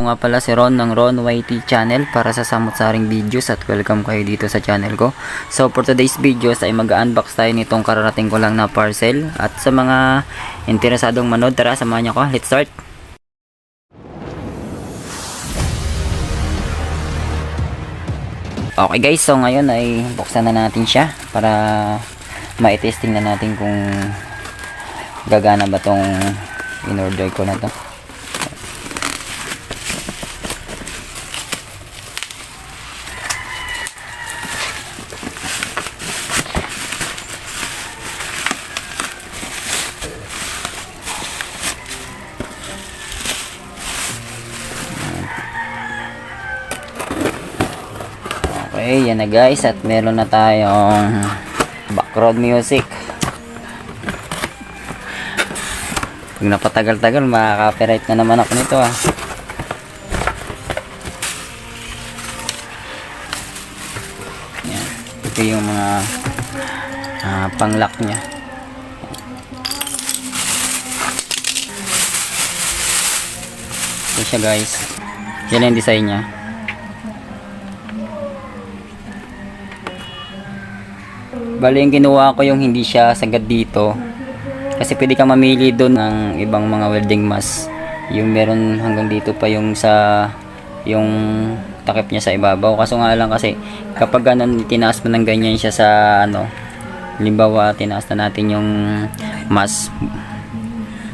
Ako nga pala si Ron ng Ron YT channel para sa samot-saring videos at welcome kayo dito sa channel ko. So for today's videos ay mag-unbox tayo nitong kararating ko lang na parcel. At sa mga interesadong manood, tara samahan niyo ko. Let's start! Okay guys, so ngayon ay buksan na natin siya para ma-testing na natin kung gagana ba tong in-order ko na to. Okay, yan na guys, at meron na tayong background music. Pag napatagal-tagal, makaka-copyright na naman ako nito ah. Yan. Ito yung mga pang-lock nya. Ito siya guys. Yan yung design nya. Bali yung ginawa ko yung hindi siya sagad dito. Kasi pwede kang mamili doon ng ibang mga welding mask. Yung meron hanggang dito pa yung sa yung takip niya sa ibabaw. Kaso nga lang kasi kapag ganun tinaas mo ng ganyan siya sa ano, halimbawa tinaas na natin yung mask,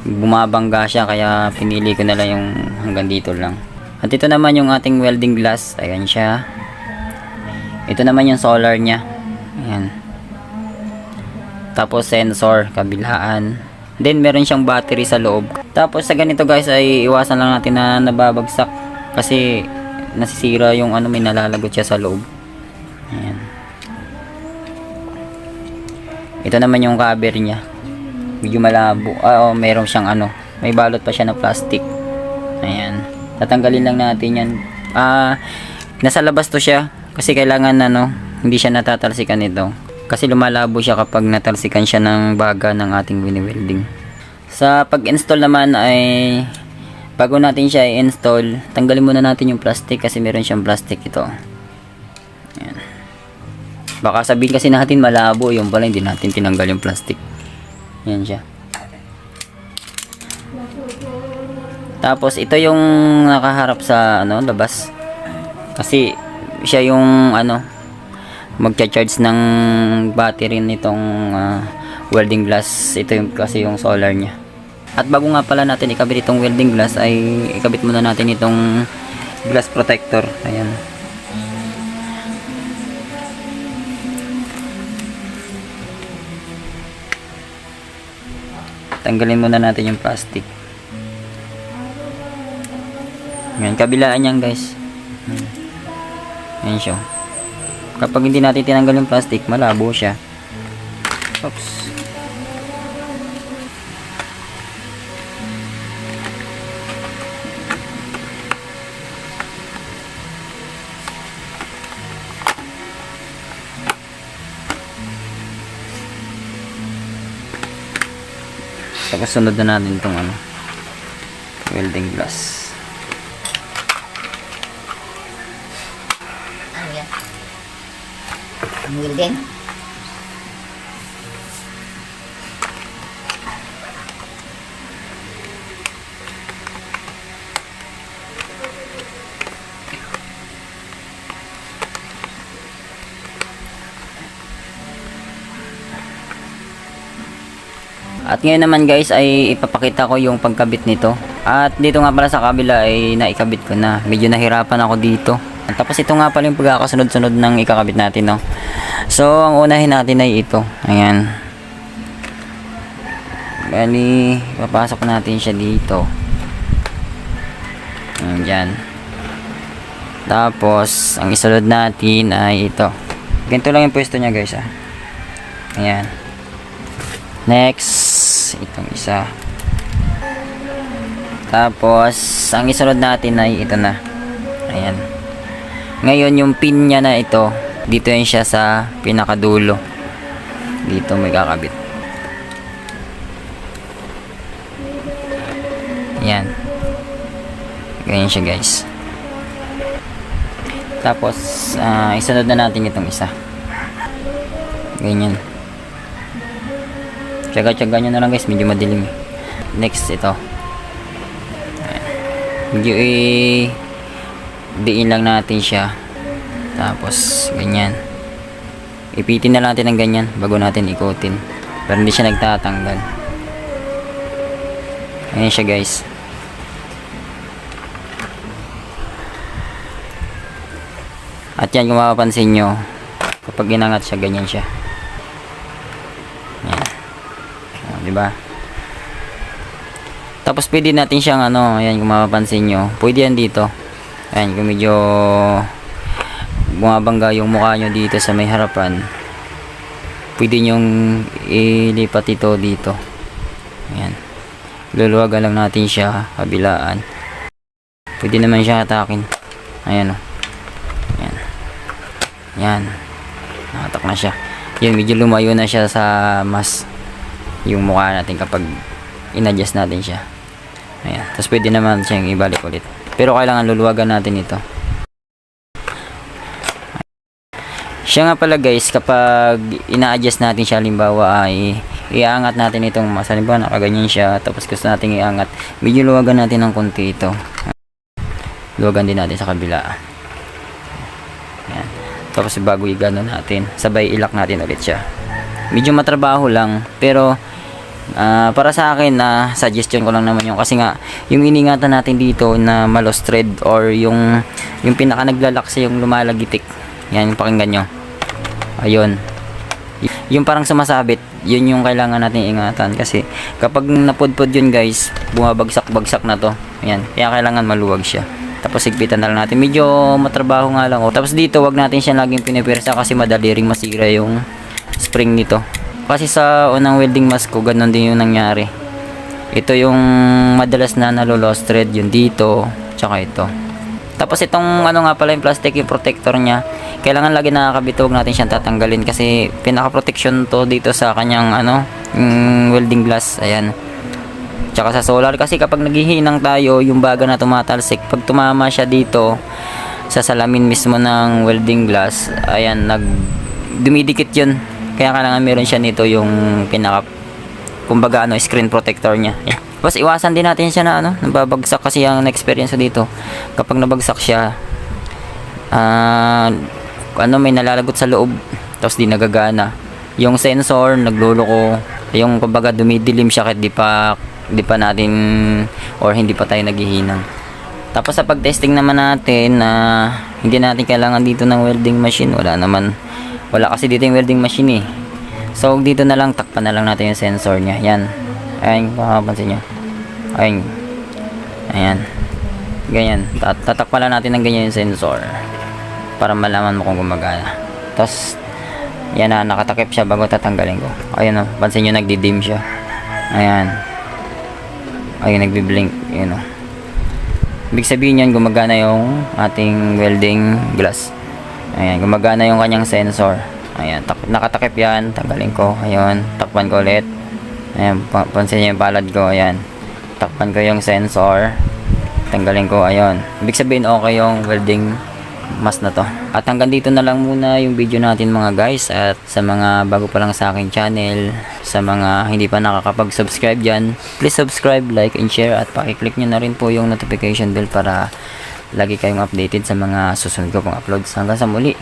bumabangga siya, kaya pinili ko na lang yung hanggang dito lang. At ito naman yung ating welding glass. Ayan siya. Ito naman yung solar niya. Ayan. Tapos sensor kabilaan. Then meron siyang battery sa loob. Tapos sa ganito guys ay iwasan lang natin na nababagsak kasi nasisira yung ano, may nalalagot siya sa loob. Ayan. Ito naman yung cover niya. Medyo malabo. Meron siyang ano, may balot pa siya na plastic. Ayan. Tatanggalin lang natin yan. Nasa labas to siya kasi kailangan ano, hindi siya natatalsikan nito. Kasi lumalabo siya kapag natalsikan siya ng baga ng ating wini-welding. Sa pag-install naman ay bago natin siya i-install, tanggalin muna natin yung plastic kasi meron siyang plastic ito. Ayan. Baka sabihin kasi natin malabo, yung pala hindi natin tinanggal yung plastic. Ayan siya. Tapos ito yung nakaharap sa ano, labas. Kasi siya yung ano, magcha-charge ng battery nitong welding glass. Ito yung kasi yung solar niya. At bago nga pala natin ikabit itong welding glass ay ikabit muna natin itong glass protector. Ayan. Tanggalin muna natin yung plastic. Ayan, kabilaan niyan guys. Ayan siya. Kapag hindi natin tinanggal yung plastic, malabo siya. Oops. Tapos sunod na natin itong ano, welding glass. Welding. At ngayon naman guys ay ipapakita ko yung pagkabit nito. At dito nga pala sa kabila ay naikabit ko na. Medyo nahirapan ako dito. At tapos ito nga pala yung pagkakasunod-sunod ng ikakabit natin, no. So ang unahin natin ay ito. Ayan. Bali, papasok natin siya dito. Ayan. Tapos ang isunod natin ay ito. Ganito lang yung pwesto niya guys ah. Ayan. Next, itong isa. Tapos ang isunod natin ay ito na. Ayan. Ngayon yung pin niya na ito, dito yan siya sa pinakadulo. Dito may kakabit. Yan. Ganyan siya guys. Tapos isunod na natin itong isa. Ganyan. Tsaga-tsaga nyo na lang guys, medyo madilim. Next ito. Medyo diin lang natin siya. Tapos ganyan. Ipitin na natin ng ganyan bago natin ikutin. Pero hindi siya nagtatanggal. Ganyan siya guys. At yan, kung mapapansin nyo, kapag inangat siya, ganyan siya. Yan. O, diba? Tapos pwede natin siyang ayan, kung mapapansin nyo, pwede yan dito. Ayan, kung medyo bumabangga yung mukha nyo dito sa may harapan, pwede nyong ilipat ito dito. Ayan. Luluwagan lang natin siya, kabilaan. Pwede naman siya atakin. Ayan o. Ayan. Ayan. Nakatak na siya. Yan, medyo lumayo na siya sa mas yung mukha natin kapag in-adjust natin siya. Ayan. Tapos pwede naman siyang ibalik ulit. Pero kailangan luluwagan natin ito. Siya nga pala guys, kapag ina-adjust natin siya, halimbawa ay iangat natin itong mas, halimbawa nakaganyan siya, tapos gusto natin iangat, medyo luwagan natin ng konti ito. Luwagan din natin sa kabila. Ayan. Tapos bago i-gano natin, sabay ilak natin ulit siya. Medyo matrabaho lang, pero para sa akin suggestion ko lang naman yung, kasi nga yung iningatan natin dito na malos thread or yung pinaka naglalaks yung lumalagitik, yan yung pakinggan nyo, ayun, yung parang sumasabit, yun yung kailangan natin ingatan, kasi kapag napudpud yun guys, bumabagsak-bagsak na to. Ayan, kaya kailangan maluwag siya. Tapos higpitan na lang natin, medyo matrabaho nga lang. Tapos dito wag natin siya laging pinipirsa kasi madali ring masira yung spring nito. Kasi sa unang welding mask ko, ganun din yung nangyari. Ito yung madalas na nalo-lost thread, yung dito, tsaka ito. Tapos itong nga pala yung plastic, yung protector niya, kailangan lagi nakakabit, huwag natin siyang tatanggalin kasi pinaka-protection to dito sa kanyang welding glass. Ayan. Tsaka sa solar, kasi kapag naghihinang tayo, yung baga na tumatalsik, pag tumama siya dito sa salamin mismo ng welding glass, ayan, dumidikit yun. Kaya kailangan meron siya nito yung pinaka, kumbaga screen protector niya. Ayan. Tapos iwasan din natin siya na nababagsak, kasi ang na-experience dito, kapag nabagsak siya, may nalalagot sa loob, tapos di nagagana. Yung sensor, nagluloko, yung kumbaga dumidilim siya kahit di pa natin or hindi pa tayo naghihinang. Tapos sa pag-testing naman natin hindi natin kailangan dito ng welding machine, wala kasi dito yung welding machine so dito na lang, takpan na lang natin yung sensor nya. Yan, ayun, makapansin nyo, ayan, ganyan, tatakpan lang natin ng ganyan yung sensor para malaman mo kung gumagana. Tapos yan nakatakip siya bago tatanggalin ko. Ayun pansin nyo, nagdidim siya. Ayan, nagbi-blink. Yun ibig sabihin yan, gumagana yung ating welding glass. Ayan, gumagana yung kanyang sensor. Ayan, nakatakip yan. Tanggalin ko. Ayun, takpan ko ulit. Ayan, pansin niyo yung palad ko. Ayan, takpan ko yung sensor. Tanggalin ko. Ayun, ibig sabihin okay yung welding mask na to. At hanggang dito na lang muna yung video natin mga guys. At sa mga bago pa lang sa aking channel, sa mga hindi pa nakakapag-subscribe dyan, please subscribe, like, and share. At pakiclick nyo na rin po yung notification bell para lagi kayong updated sa mga susunod ko pong uploads. Hanggang sa muli.